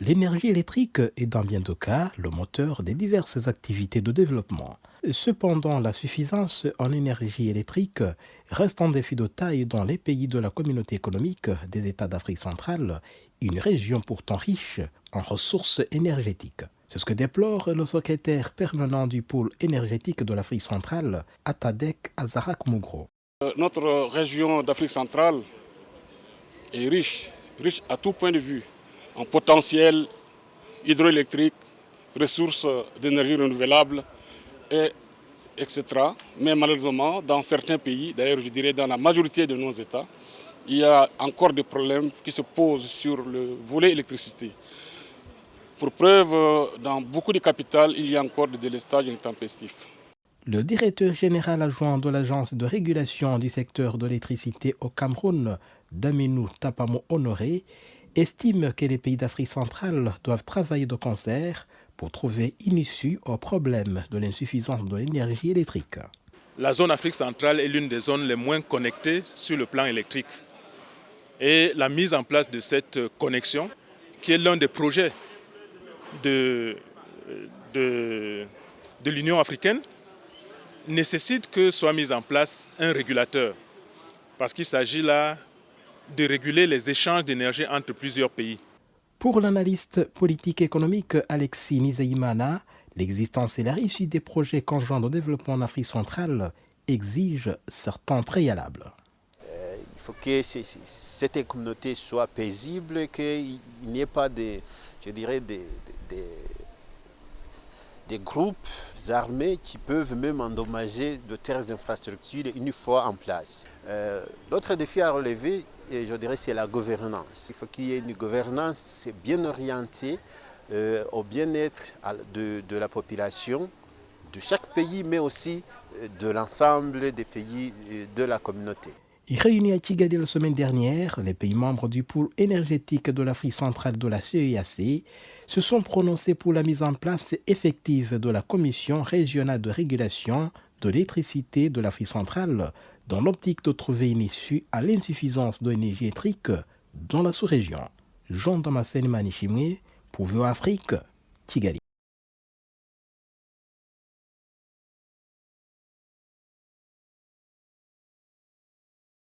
L'énergie électrique est dans bien de cas le moteur des diverses activités de développement. Cependant, la suffisance en énergie électrique reste un défi de taille dans les pays de la communauté économique des États d'Afrique centrale, une région pourtant riche en ressources énergétiques. C'est ce que déplore le secrétaire permanent du pôle énergétique de l'Afrique centrale, Atadek Azarak Mougro. Notre région d'Afrique centrale est riche à tout point de vue, en potentiel hydroélectrique, ressources d'énergie renouvelable, etc. Mais malheureusement, dans certains pays, d'ailleurs je dirais dans la majorité de nos États, il y a encore des problèmes qui se posent sur le volet électricité. Pour preuve, dans beaucoup de capitales, il y a encore des délestages intempestifs. Le directeur général adjoint de l'Agence de régulation du secteur de l'électricité au Cameroun, Daminou Tapamo Honoré, estime que les pays d'Afrique centrale doivent travailler de concert pour trouver une issue au problème de l'insuffisance de l'énergie électrique. La zone Afrique centrale est l'une des zones les moins connectées sur le plan électrique. Et la mise en place de cette connexion, qui est l'un des projets de l'Union africaine, nécessite que soit mis en place un régulateur. Parce qu'il s'agit là de réguler les échanges d'énergie entre plusieurs pays. Pour l'analyste politique et économique Alexis Nizeimana, l'existence et la réussite des projets conjoints de développement en Afrique centrale exigent certains préalables. Il faut que cette communauté soit paisible, qu'il n'y ait pas des groupes armés qui peuvent même endommager de telles infrastructures une fois en place. L'autre défi à relever, je dirais, c'est la gouvernance. Il faut qu'il y ait une gouvernance bien orientée au bien-être de la population de chaque pays, mais aussi de l'ensemble des pays de la communauté. Réunis à Kigali la semaine dernière, les pays membres du pôle énergétique de l'Afrique centrale de la CEEAC se sont prononcés pour la mise en place effective de la Commission régionale de régulation de l'électricité de l'Afrique centrale dans l'optique de trouver une issue à l'insuffisance de l'énergie électrique dans la sous-région. Jean Damascene Manichimwe, pour VOA Afrique, Kigali.